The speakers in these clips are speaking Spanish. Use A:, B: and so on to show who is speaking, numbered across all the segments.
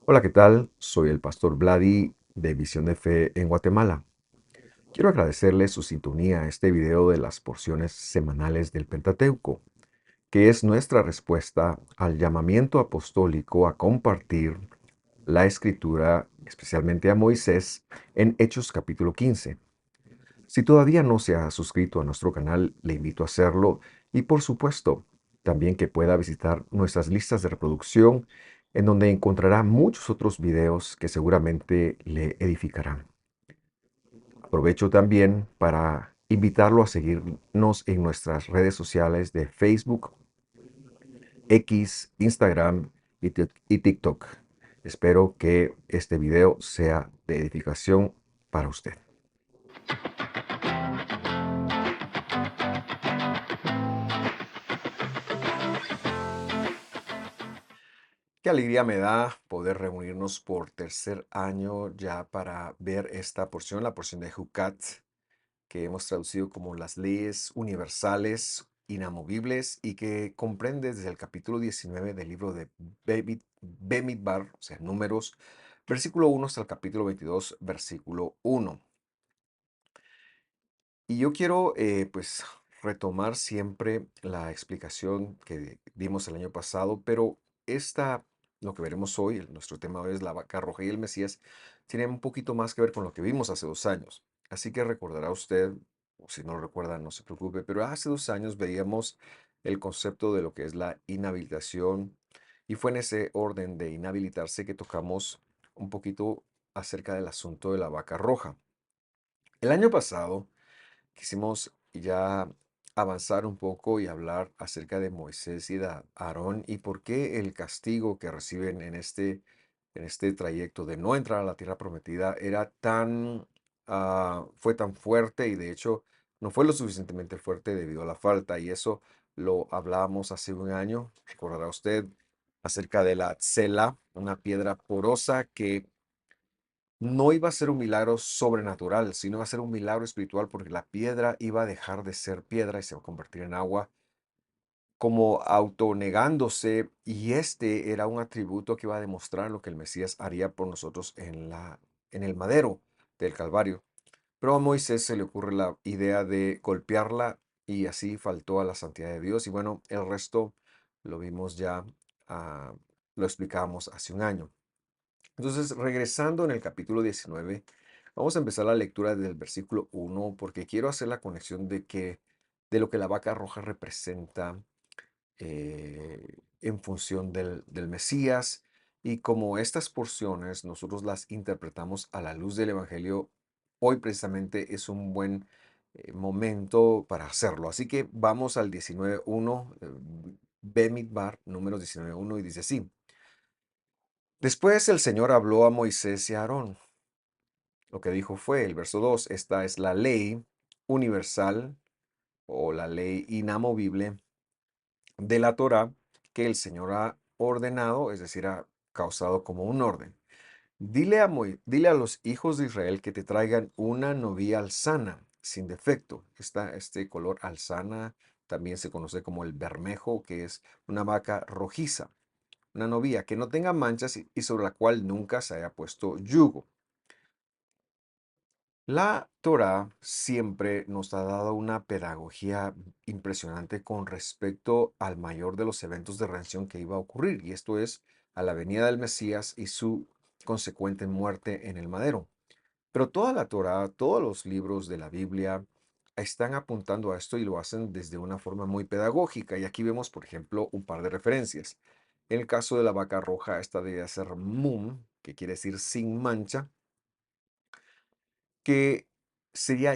A: Hola, ¿qué tal? Soy el pastor Vladi de Visión de Fe en Guatemala. Quiero agradecerle su sintonía a este video de las porciones semanales del Pentateuco, que es nuestra respuesta al llamamiento apostólico a compartir la escritura, especialmente a Moisés, en Hechos capítulo 15. Si todavía no se ha suscrito a nuestro canal, le invito a hacerlo y por supuesto, también que pueda visitar nuestras listas de reproducción en donde encontrará muchos otros videos que seguramente le edificarán. Aprovecho también para invitarlo a seguirnos en nuestras redes sociales de Facebook, X, Instagram y TikTok. Espero que este video sea de edificación para usted. Qué alegría me da poder reunirnos por tercer año ya para ver esta porción, la porción de Jucat, que hemos traducido como las leyes universales, inamovibles, y que comprende desde el capítulo 19 del libro de Bemidbar, o sea, Números, versículo 1 hasta el capítulo 22, versículo 1. Y yo quiero, pues, retomar siempre la explicación que dimos el año pasado, pero esta, lo que veremos hoy, nuestro tema hoy es la vaca roja y el Mesías, tiene un poquito más que ver con lo que vimos hace 2 años. Así que recordará usted, o si no lo recuerda, no se preocupe, pero hace 2 años veíamos el concepto de lo que es la inhabilitación, y fue en ese orden de inhabilitarse que tocamos un poquito acerca del asunto de la vaca roja. El año pasado quisimos ya avanzar un poco y hablar acerca de Moisés y de Aarón y por qué el castigo que reciben en este trayecto de no entrar a la tierra prometida era fue tan fuerte, y de hecho no fue lo suficientemente fuerte debido a la falta, y eso lo hablábamos hace un año, recordará usted, acerca de la tzela, una piedra porosa que no iba a ser un milagro sobrenatural, sino iba a ser un milagro espiritual, porque la piedra iba a dejar de ser piedra y se va a convertir en agua, como autonegándose, y este era un atributo que iba a demostrar lo que el Mesías haría por nosotros en el madero del Calvario. Pero a Moisés se le ocurre la idea de golpearla, y así faltó a la santidad de Dios. Y bueno, el resto lo vimos ya, ah, lo explicábamos hace un año. Entonces, regresando en el capítulo 19, vamos a empezar la lectura del versículo 1, porque quiero hacer la conexión de lo que la vaca roja representa, en función del Mesías, y como estas porciones nosotros las interpretamos a la luz del Evangelio. Hoy precisamente es un buen momento para hacerlo. Así que vamos al 19.1, Bemidbar, números 19.1, y dice así: Después el Señor habló a Moisés y a Aarón. Lo que dijo fue, el verso 2: esta es la ley universal o la ley inamovible de la Torá que el Señor ha ordenado, es decir, ha causado como un orden. Dile a los hijos de Israel que te traigan una novia alzana, sin defecto. Este color alzana también se conoce como el bermejo, que es una vaca rojiza, una novia que no tenga manchas y sobre la cual nunca se haya puesto yugo. La Torá siempre nos ha dado una pedagogía impresionante con respecto al mayor de los eventos de redención que iba a ocurrir, y esto es a la venida del Mesías y su consecuente muerte en el madero. Pero toda la Torá, todos los libros de la Biblia están apuntando a esto, y lo hacen desde una forma muy pedagógica. Y aquí vemos, por ejemplo, un par de referencias. En el caso de la vaca roja, esta debe ser mum, que quiere decir sin mancha, que sería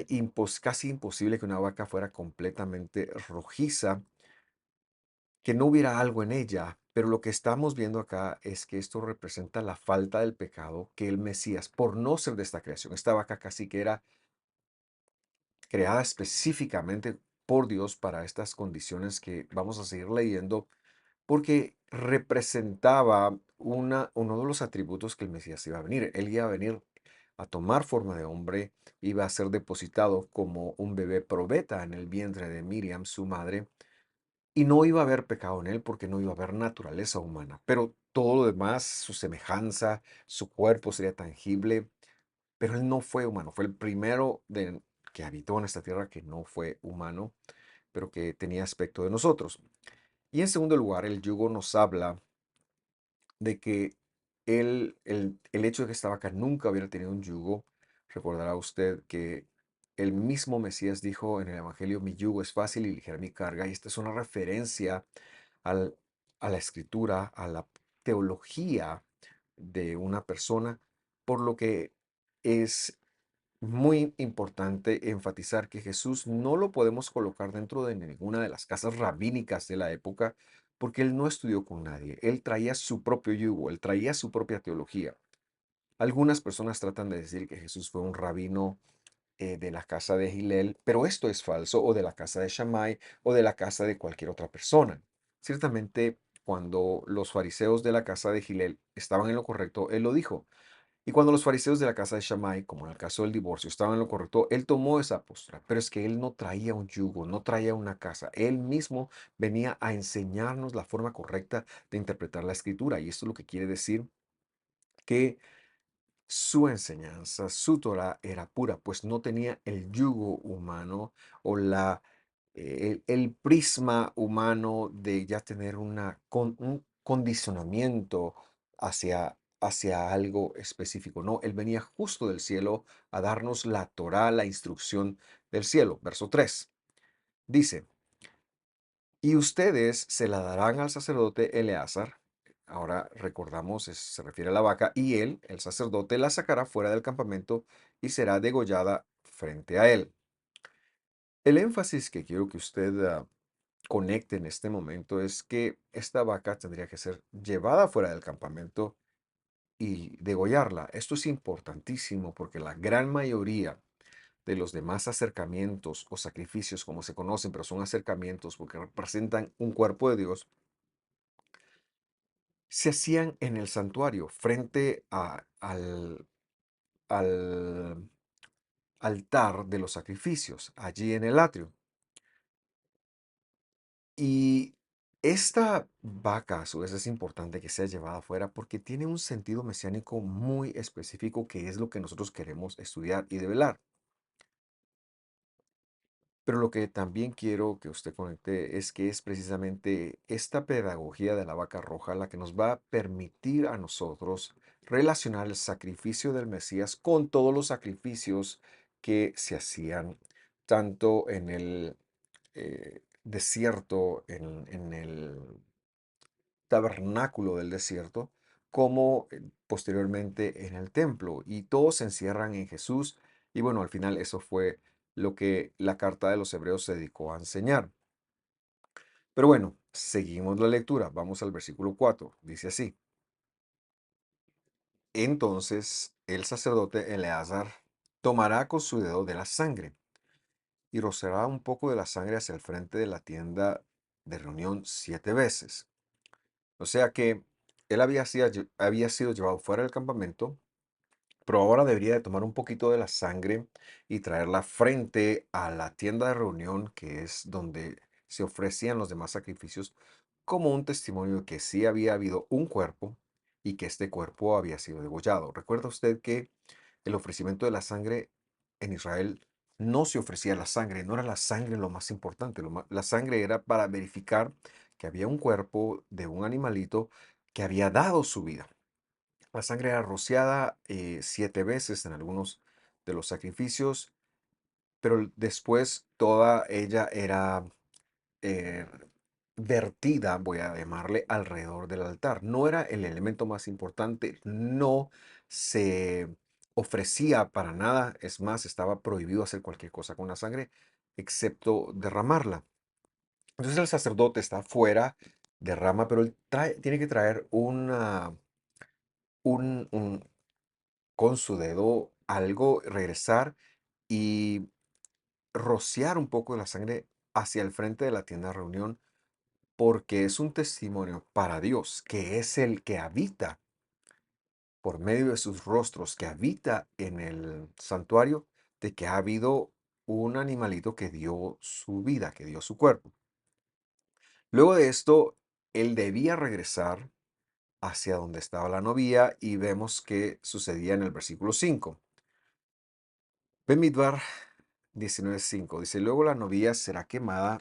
A: casi imposible que una vaca fuera completamente rojiza, que no hubiera algo en ella. Pero lo que estamos viendo acá es que esto representa la falta del pecado que el Mesías, por no ser de esta creación, esta vaca casi que era creada específicamente por Dios para estas condiciones que vamos a seguir leyendo, porque representaba uno de los atributos que el Mesías iba a venir. Él iba a venir a tomar forma de hombre, iba a ser depositado como un bebé probeta en el vientre de Miriam, su madre, y no iba a haber pecado en él porque no iba a haber naturaleza humana. Pero todo lo demás, su semejanza, su cuerpo sería tangible, pero él no fue humano, fue el primero que habitó en esta tierra que no fue humano, pero que tenía aspecto de nosotros. Y en segundo lugar, el yugo nos habla de que el hecho de que esta vaca nunca hubiera tenido un yugo, recordará usted que el mismo Mesías dijo en el Evangelio, mi yugo es fácil y ligera mi carga, y esta es una referencia al- a la escritura, a la teología de una persona, por lo que es muy importante enfatizar que Jesús no lo podemos colocar dentro de ninguna de las casas rabínicas de la época, porque él no estudió con nadie. Él traía su propio yugo, él traía su propia teología. Algunas personas tratan de decir que Jesús fue un rabino de la casa de Gilel, pero esto es falso, o de la casa de Shammai, o de la casa de cualquier otra persona. Ciertamente, cuando los fariseos de la casa de Gilel estaban en lo correcto, él lo dijo. Y cuando los fariseos de la casa de Shammai, como en el caso del divorcio, estaban en lo correcto, él tomó esa postura. Pero es que él no traía un yugo, no traía una casa. Él mismo venía a enseñarnos la forma correcta de interpretar la escritura. Y esto es lo que quiere decir que su enseñanza, su Torah era pura, pues no tenía el yugo humano o el prisma humano de ya tener un condicionamiento hacia algo específico. No, él venía justo del cielo a darnos la Torah, la instrucción del cielo. Verso 3 dice, y ustedes se la darán al sacerdote Eleazar. Ahora recordamos, se refiere a la vaca, y él, el sacerdote, la sacará fuera del campamento y será degollada frente a él. El énfasis que quiero que usted conecte en este momento es que esta vaca tendría que ser llevada fuera del campamento y degollarla. Esto es importantísimo porque la gran mayoría de los demás acercamientos o sacrificios, como se conocen, pero son acercamientos porque representan un cuerpo de Dios, se hacían en el santuario, frente al altar de los sacrificios, allí en el atrio. Y esta vaca, a su vez, es importante que sea llevada afuera porque tiene un sentido mesiánico muy específico que es lo que nosotros queremos estudiar y develar. Pero lo que también quiero que usted conecte es que es precisamente esta pedagogía de la vaca roja la que nos va a permitir a nosotros relacionar el sacrificio del Mesías con todos los sacrificios que se hacían tanto en el desierto, en el tabernáculo del desierto, como posteriormente en el templo. Y todos se encierran en Jesús. Y bueno, al final eso fue lo que la carta de los Hebreos se dedicó a enseñar. Pero bueno, seguimos la lectura. Vamos al versículo 4. Dice así. Entonces el sacerdote Eleazar tomará con su dedo de la sangre y rociará un poco de la sangre hacia el frente de la tienda de reunión 7 veces. O sea que él había sido llevado fuera del campamento, pero ahora debería de tomar un poquito de la sangre y traerla frente a la tienda de reunión, que es donde se ofrecían los demás sacrificios, como un testimonio de que sí había habido un cuerpo y que este cuerpo había sido degollado. ¿Recuerda usted que el ofrecimiento de la sangre en Israel no se ofrecía la sangre, no era la sangre lo más importante, la sangre era para verificar que había un cuerpo de un animalito que había dado su vida? La sangre era rociada 7 veces en algunos de los sacrificios, pero después toda ella era eh, vertida, voy a llamarle, alrededor del altar. No era el elemento más importante, no se ofrecía para nada, es más, estaba prohibido hacer cualquier cosa con la sangre, excepto derramarla. Entonces el sacerdote está fuera, derrama, pero él tiene que traer un con su dedo algo, regresar y rociar un poco de la sangre hacia el frente de la tienda de reunión, porque es un testimonio para Dios, que es el que habita por medio de sus rostros, que habita en el santuario, de que ha habido un animalito que dio su vida, que dio su cuerpo. Luego de esto, él debía regresar hacia donde estaba la novia y vemos que sucedía en el versículo 5. Bemidbar 19:5 dice, luego la novia será quemada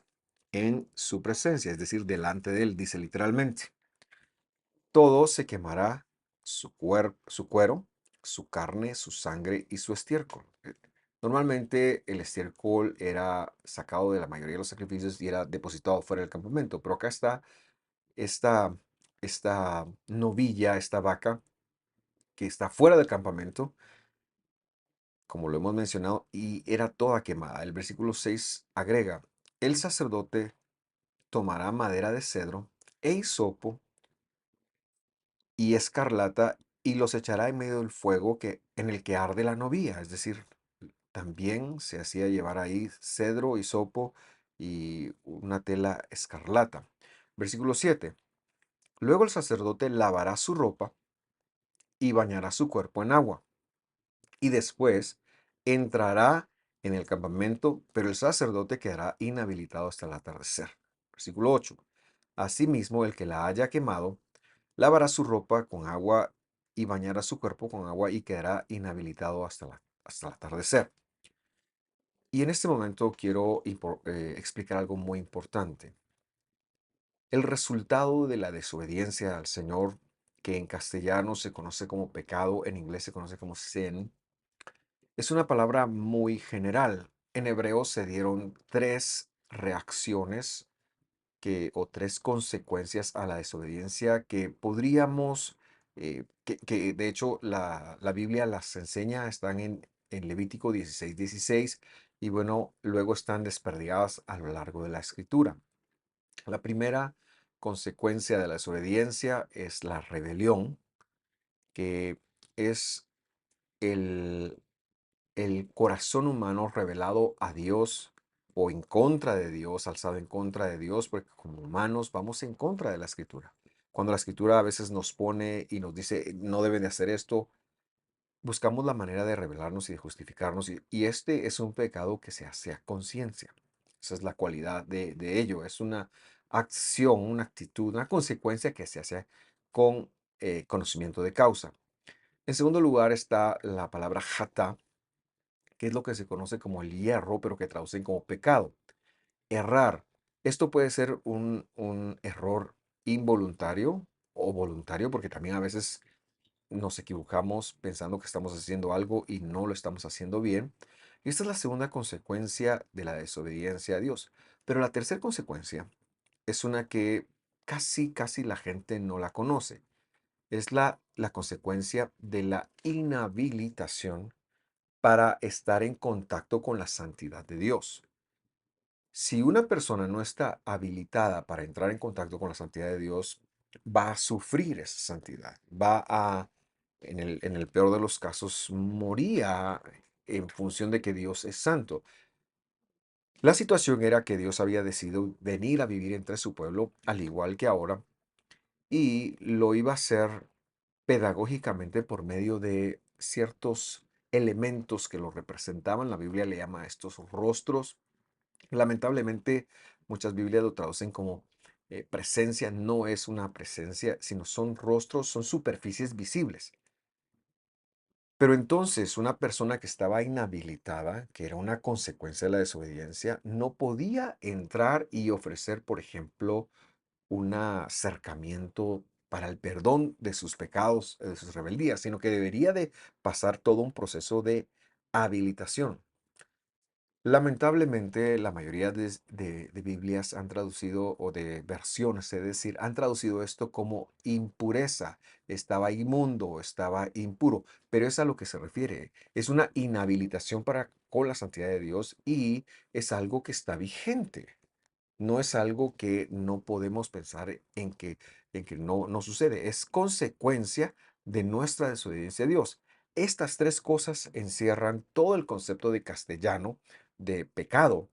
A: en su presencia, es decir, delante de él, dice literalmente. Todo se quemará, su cuero, su carne, su sangre y su estiércol. Normalmente el estiércol era sacado de la mayoría de los sacrificios y era depositado fuera del campamento, pero acá está esta, esta novilla, esta vaca que está fuera del campamento, como lo hemos mencionado, y era toda quemada. El versículo 6 agrega, el sacerdote tomará madera de cedro e hisopo y escarlata y los echará en medio del fuego en el que arde la novia. Es decir, también se hacía llevar ahí cedro, hisopo y una tela escarlata. Versículo 7. Luego el sacerdote lavará su ropa y bañará su cuerpo en agua. Y después entrará en el campamento, pero el sacerdote quedará inhabilitado hasta el atardecer. Versículo 8. Asimismo, el que la haya quemado lavará su ropa con agua y bañará su cuerpo con agua y quedará inhabilitado hasta el atardecer. Y en este momento quiero explicar algo muy importante. El resultado de la desobediencia al Señor, que en castellano se conoce como pecado, en inglés se conoce como sin, es una palabra muy general. En hebreo se dieron tres reacciones o tres consecuencias a la desobediencia que podríamos, que de hecho la Biblia las enseña, están en Levítico 16:16 y bueno, luego están desperdigadas a lo largo de la escritura. La primera consecuencia de la desobediencia es la rebelión, que es el corazón humano revelado a Dios o en contra de Dios, alzado en contra de Dios, porque como humanos vamos en contra de la escritura. Cuando la escritura a veces nos pone y nos dice, no deben de hacer esto, buscamos la manera de revelarnos y de justificarnos. Y este es un pecado que se hace a conciencia. Esa es la cualidad de ello. Es una acción, una actitud, una consecuencia que se hace con conocimiento de causa. En segundo lugar está la palabra hatá, que es lo que se conoce como el hierro, pero que traducen como pecado. Errar. Esto puede ser un error involuntario o voluntario, porque también a veces nos equivocamos pensando que estamos haciendo algo y no lo estamos haciendo bien. Y esta es la segunda consecuencia de la desobediencia a Dios. Pero la tercera consecuencia es una que casi la gente no la conoce. Es la consecuencia de la inhabilitación para estar en contacto con la santidad de Dios. Si una persona no está habilitada para entrar en contacto con la santidad de Dios, va a sufrir esa santidad, en el peor de los casos, moría en función de que Dios es santo. La situación era que Dios había decidido venir a vivir entre su pueblo, al igual que ahora, y lo iba a hacer pedagógicamente por medio de ciertos elementos que lo representaban. La Biblia le llama a estos rostros. Lamentablemente, muchas Biblias lo traducen como presencia. No es una presencia, sino son rostros, son superficies visibles. Pero entonces una persona que estaba inhabilitada, que era una consecuencia de la desobediencia, no podía entrar y ofrecer, por ejemplo, un acercamiento para el perdón de sus pecados, de sus rebeldías, sino que debería de pasar todo un proceso de habilitación. Lamentablemente, la mayoría de Biblias han traducido, o de versiones, es decir, han traducido esto como impureza. Estaba inmundo, estaba impuro, pero es a lo que se refiere. Es una inhabilitación para con la santidad de Dios y es algo que está vigente. No es algo que no podemos pensar en que no sucede. Es consecuencia de nuestra desobediencia a Dios. Estas tres cosas encierran todo el concepto de castellano de pecado,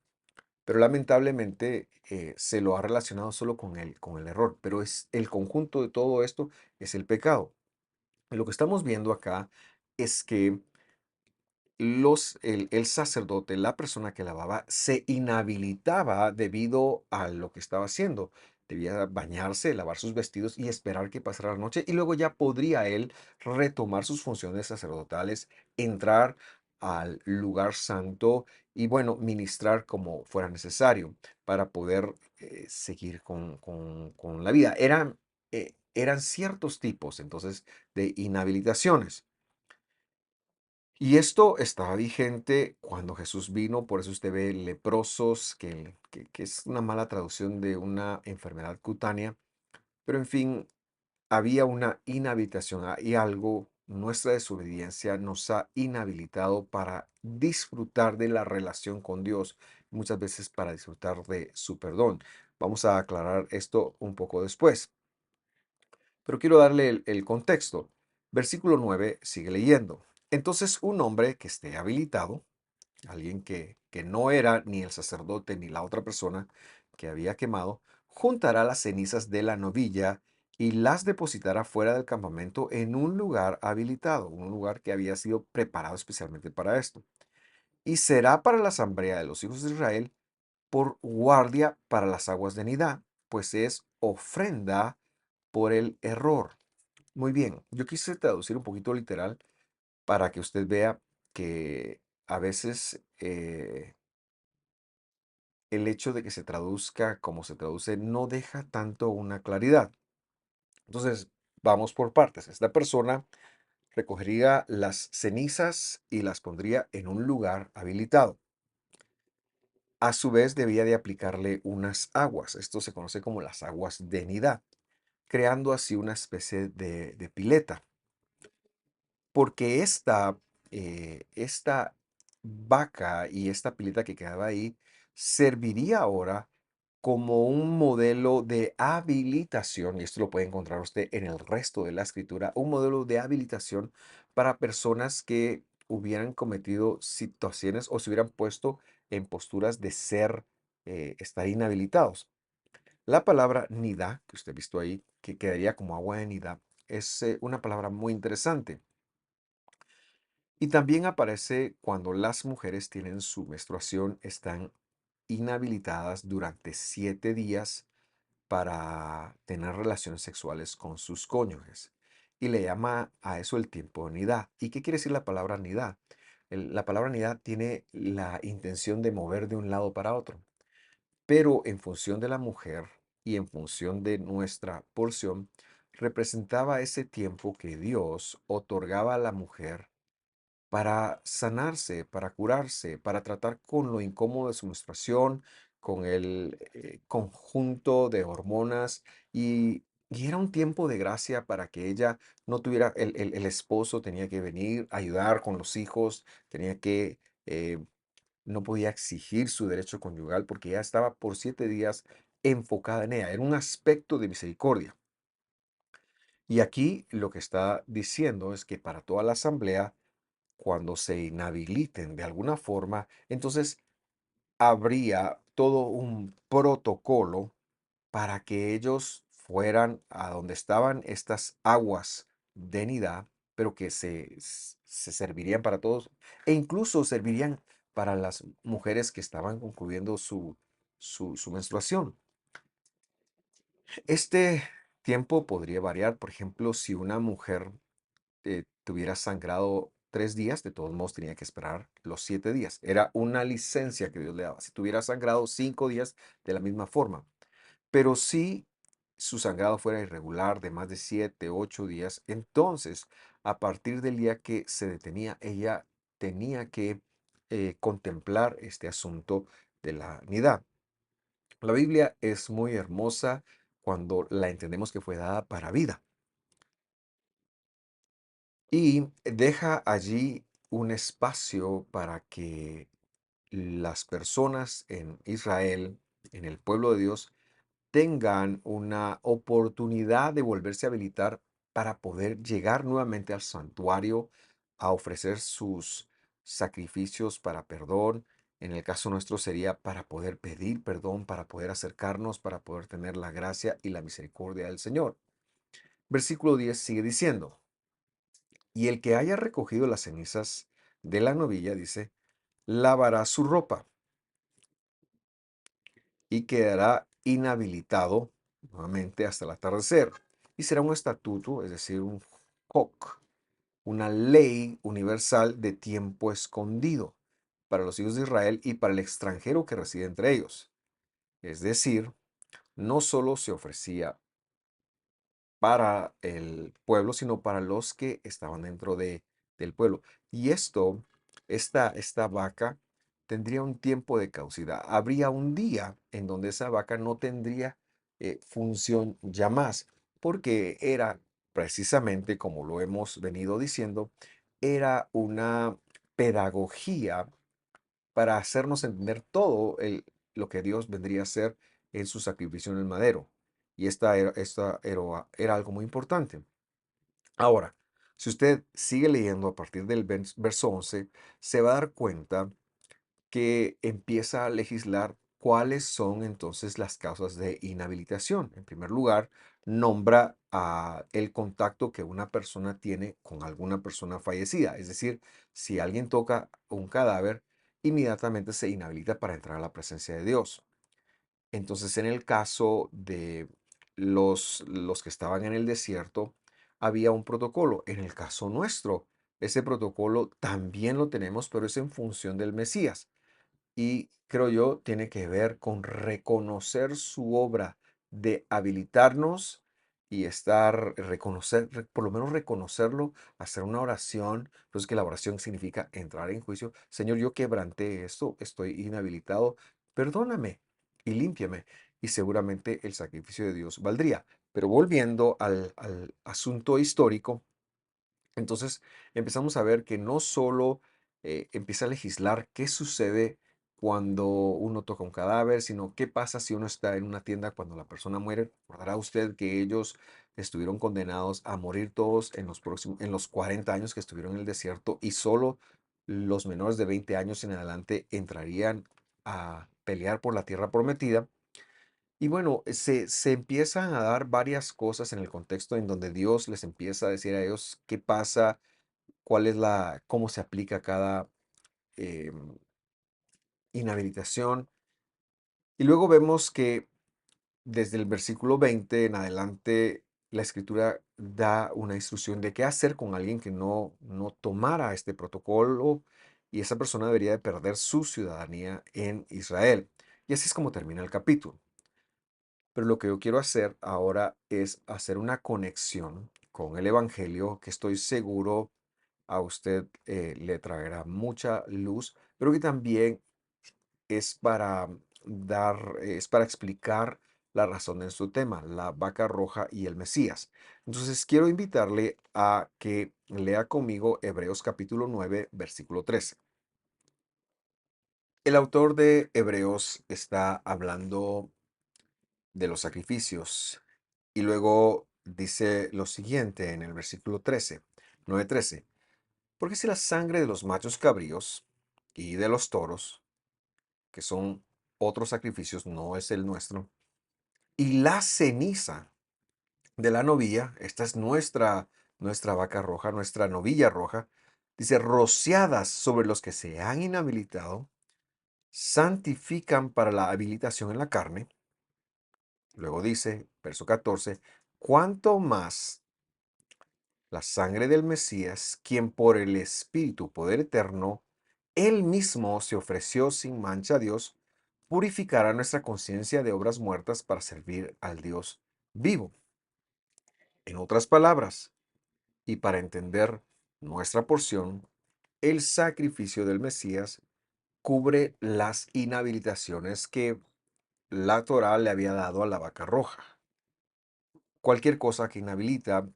A: pero lamentablemente se lo ha relacionado solo con el error, pero es el conjunto de todo esto es el pecado. Y lo que estamos viendo acá es que el sacerdote, la persona que lavaba, se inhabilitaba debido a lo que estaba haciendo. debía bañarse, lavar sus vestidos y esperar que pasara la noche, y luego ya podría él retomar sus funciones sacerdotales, entrar al lugar santo y, bueno, ministrar como fuera necesario para poder seguir con la vida. Eran ciertos tipos, entonces, de inhabilitaciones. Y esto estaba vigente cuando Jesús vino, por eso usted ve leprosos, que es una mala traducción de una enfermedad cutánea, pero en fin, había una inhabilitación y algo, nuestra desobediencia nos ha inhabilitado para disfrutar de la relación con Dios, muchas veces para disfrutar de su perdón. Vamos a aclarar esto un poco después, pero quiero darle el contexto. Versículo 9 sigue leyendo. Entonces un hombre que esté habilitado, alguien que no era ni el sacerdote ni la otra persona que había quemado, juntará las cenizas de la novilla y las depositará fuera del campamento en un lugar habilitado, un lugar que había sido preparado especialmente para esto. Y será para la asamblea de los hijos de Israel por guardia para las aguas de Nidá, pues es ofrenda por el error. Muy bien, yo quise traducir un poquito literal para que usted vea que a veces el hecho de que se traduzca como se traduce no deja tanto una claridad. Entonces, vamos por partes. Esta persona recogería las cenizas y las pondría en un lugar habilitado. A su vez, debía de aplicarle unas aguas. Esto se conoce como las aguas de nidad, creando así una especie de pileta. Porque esta vaca y esta pileta que quedaba ahí serviría ahora como un modelo de habilitación, y esto lo puede encontrar usted en el resto de la escritura, un modelo de habilitación para personas que hubieran cometido situaciones o se hubieran puesto en posturas de estar inhabilitados. La palabra nida, que usted ha visto ahí, que quedaría como agua de nida, es una palabra muy interesante. Y también aparece cuando las mujeres tienen su menstruación, están inhabilitadas durante 7 días para tener relaciones sexuales con sus cónyuges. Y le llama a eso el tiempo de nidad. ¿Y qué quiere decir la palabra nidad? La palabra nidad tiene la intención de mover de un lado para otro, pero en función de la mujer y en función de nuestra porción, representaba ese tiempo que Dios otorgaba a la mujer para sanarse, para curarse, para tratar con lo incómodo de su menstruación, con el conjunto de hormonas y era un tiempo de gracia para que ella no tuviera, el esposo tenía que venir a ayudar con los hijos, tenía que, no podía exigir su derecho conyugal porque ya estaba por 7 días enfocada en ella, era un aspecto de misericordia. Y aquí lo que está diciendo es que para toda la asamblea, cuando se inhabiliten de alguna forma, entonces habría todo un protocolo para que ellos fueran a donde estaban estas aguas de Nidá, pero que se servirían para todos e incluso servirían para las mujeres que estaban concluyendo su menstruación. Este tiempo podría variar, por ejemplo, si una mujer tuviera sangrado 3 días, de todos modos tenía que esperar los 7 días. Era una licencia que Dios le daba. Si tuviera sangrado 5 días, de la misma forma. Pero si su sangrado fuera irregular de más de 7, 8 días, entonces a partir del día que se detenía, ella tenía que contemplar este asunto de la nidad. La Biblia es muy hermosa cuando la entendemos que fue dada para vida. Y deja allí un espacio para que las personas en Israel, en el pueblo de Dios, tengan una oportunidad de volverse a habilitar para poder llegar nuevamente al santuario a ofrecer sus sacrificios para perdón. En el caso nuestro sería para poder pedir perdón, para poder acercarnos, para poder tener la gracia y la misericordia del Señor. Versículo 10 sigue diciendo. Y el que haya recogido las cenizas de la novilla, dice, lavará su ropa y quedará inhabilitado nuevamente hasta el atardecer. Y será un estatuto, es decir, un hoc, una ley universal de tiempo escondido para los hijos de Israel y para el extranjero que reside entre ellos. Es decir, no solo se ofrecía para el pueblo, sino para los que estaban dentro del pueblo. Y esta vaca tendría un tiempo de caducidad. Habría un día en donde esa vaca no tendría función ya más, porque era precisamente, como lo hemos venido diciendo, era una pedagogía para hacernos entender lo que Dios vendría a hacer en su sacrificio en el madero. Y esta era algo muy importante. Ahora, si usted sigue leyendo a partir del verso 11, se va a dar cuenta que empieza a legislar cuáles son entonces las causas de inhabilitación. En primer lugar, nombra el contacto que una persona tiene con alguna persona fallecida. Es decir, si alguien toca un cadáver, inmediatamente se inhabilita para entrar a la presencia de Dios. Entonces, en el caso de los que estaban en el desierto, había un protocolo. En el caso nuestro, ese protocolo también lo tenemos, pero es en función del Mesías. Y creo yo, tiene que ver con reconocer su obra de habilitarnos y por lo menos reconocerlo, hacer una oración. Entonces, que la oración significa entrar en juicio. Señor, yo quebranté esto, estoy inhabilitado, perdóname y límpiame. Y seguramente el sacrificio de Dios valdría. Pero volviendo al asunto histórico, entonces empezamos a ver que no solo empieza a legislar qué sucede cuando uno toca un cadáver, sino qué pasa si uno está en una tienda cuando la persona muere. Recordará usted que ellos estuvieron condenados a morir todos en los 40 años que estuvieron en el desierto y solo los menores de 20 años en adelante entrarían a pelear por la tierra prometida. Y bueno, se empiezan a dar varias cosas en el contexto en donde Dios les empieza a decir a ellos qué pasa, cómo se aplica cada em, inhabilitación. Y luego vemos que desde el versículo 20 en adelante, la escritura da una instrucción de qué hacer con alguien que no tomara este protocolo y esa persona debería de perder su ciudadanía en Israel. Y así es como termina el capítulo. Pero lo que yo quiero hacer ahora es hacer una conexión con el Evangelio que estoy seguro a usted le traerá mucha luz, pero que también es para es para explicar la razón de su tema, la vaca roja y el Mesías. Entonces quiero invitarle a que lea conmigo Hebreos capítulo 9, versículo 13. El autor de Hebreos está hablando de los sacrificios y luego dice lo siguiente en el versículo 13, 9:13. Porque si la sangre de los machos cabríos y de los toros, que son otros sacrificios, no es el nuestro, y la ceniza de la novilla, esta es nuestra vaca roja, nuestra novilla roja, dice, rociadas sobre los que se han inhabilitado, santifican para la habilitación en la carne. Luego dice, verso 14, cuánto más la sangre del Mesías, quien por el Espíritu, poder eterno, él mismo se ofreció sin mancha a Dios, purificará nuestra conciencia de obras muertas para servir al Dios vivo. En otras palabras, y para entender nuestra porción, el sacrificio del Mesías cubre las inhabilitaciones que la Torá le había dado a la vaca roja. Cualquier cosa que inhabilita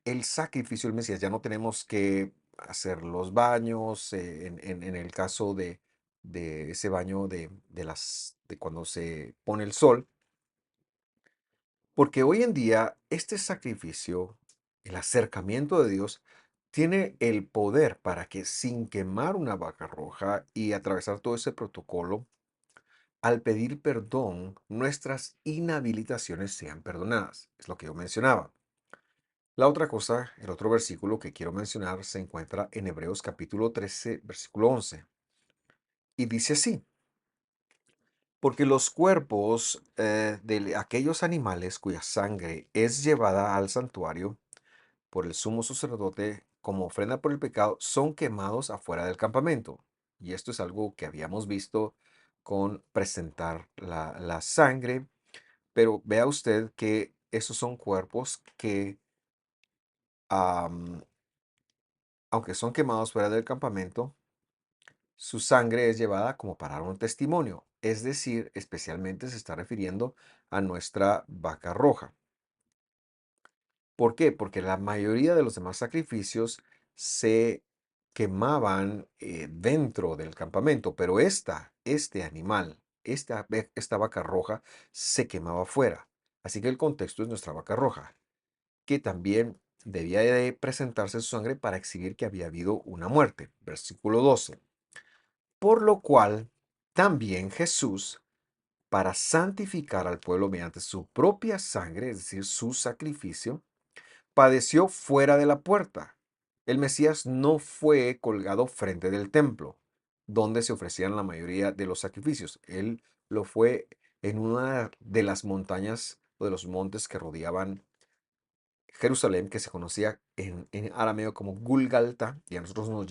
A: el sacrificio del Mesías. Ya no tenemos que hacer los baños, en el caso de ese baño de cuando se pone el sol, porque hoy en día este sacrificio, el acercamiento de Dios, tiene el poder para que sin quemar una vaca roja y atravesar todo ese protocolo, al pedir perdón, nuestras inhabilitaciones sean perdonadas. Es lo que yo mencionaba. La otra cosa, el otro versículo que quiero mencionar se encuentra en Hebreos capítulo 13, versículo 11. Y dice así, Porque los cuerpos de aquellos animales cuya sangre es llevada al santuario por el sumo sacerdote como ofrenda por el pecado son quemados afuera del campamento. Y esto es algo que habíamos visto con presentar la sangre, pero vea usted que esos son cuerpos que, am, aunque son quemados fuera del campamento, su sangre es llevada como para un testimonio, es decir, especialmente se está refiriendo a nuestra vaca roja. ¿Por qué? Porque la mayoría de los demás sacrificios se quemaban dentro del campamento, pero este animal, esta vaca roja, se quemaba fuera. Así que el contexto es nuestra vaca roja, que también debía de presentarse su sangre para exhibir que había habido una muerte. Versículo 12. Por lo cual, también Jesús, para santificar al pueblo mediante su propia sangre, es decir, su sacrificio, padeció fuera de la puerta. El Mesías no fue colgado frente del templo, donde se ofrecían la mayoría de los sacrificios. Él lo fue en una de las montañas o de los montes que rodeaban Jerusalén, que se conocía en arameo como Gulgalta, y a nosotros nos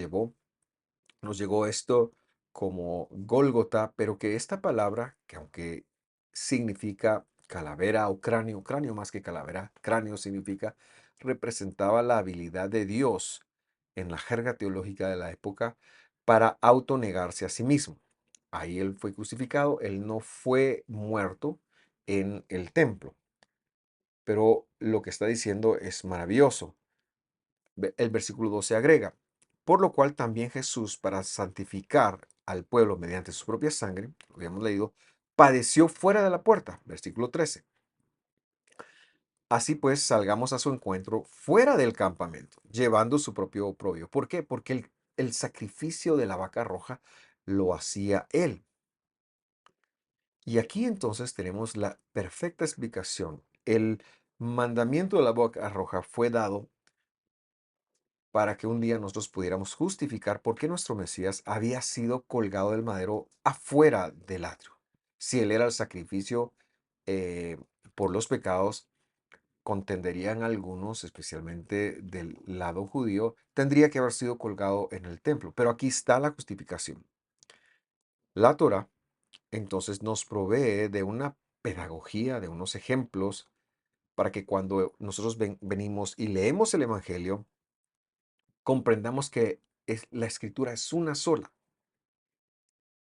A: llegó esto como Gólgota, pero que esta palabra, que aunque significa calavera o cráneo, cráneo más que calavera, cráneo significa, representaba la habilidad de Dios en la jerga teológica de la época para autonegarse a sí mismo. Ahí él fue crucificado, él no fue muerto en el templo, pero lo que está diciendo es maravilloso. El versículo 12 agrega, por lo cual también Jesús, para santificar al pueblo mediante su propia sangre, lo habíamos leído, padeció fuera de la puerta, versículo 13. Así pues, salgamos a su encuentro fuera del campamento, llevando su propio oprobio. ¿Por qué? Porque el sacrificio de la vaca roja lo hacía él. Y aquí entonces tenemos la perfecta explicación. El mandamiento de la vaca roja fue dado para que un día nosotros pudiéramos justificar por qué nuestro Mesías había sido colgado del madero afuera del atrio. Si él era el sacrificio eh, por los pecados, contenderían algunos, especialmente del lado judío, tendría que haber sido colgado en el templo. Pero aquí está la justificación. La Torah entonces nos provee de una pedagogía, de unos ejemplos, para que cuando nosotros venimos y leemos el Evangelio, comprendamos que la escritura es una sola.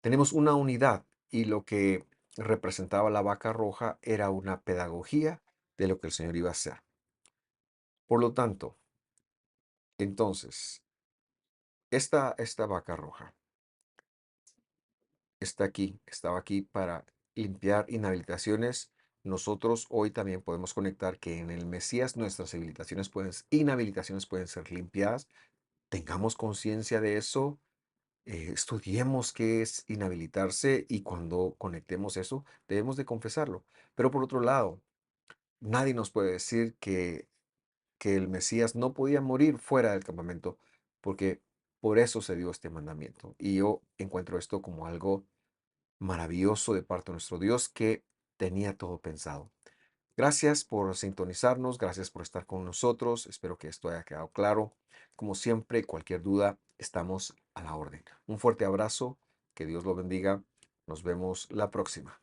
A: Tenemos una unidad y lo que representaba la vaca roja era una pedagogía de lo que el Señor iba a hacer. Por lo tanto, entonces, esta vaca roja está aquí, estaba aquí para limpiar inhabilitaciones. Nosotros hoy también podemos conectar que en el Mesías nuestras inhabilitaciones pueden ser limpiadas. Tengamos conciencia de eso. Estudiemos qué es inhabilitarse y cuando conectemos eso, debemos de confesarlo. Pero por otro lado, nadie nos puede decir que el Mesías no podía morir fuera del campamento, porque por eso se dio este mandamiento. Y yo encuentro esto como algo maravilloso de parte de nuestro Dios que tenía todo pensado. Gracias por sintonizarnos, gracias por estar con nosotros. Espero que esto haya quedado claro. Como siempre, cualquier duda, estamos a la orden. Un fuerte abrazo, que Dios lo bendiga. Nos vemos la próxima.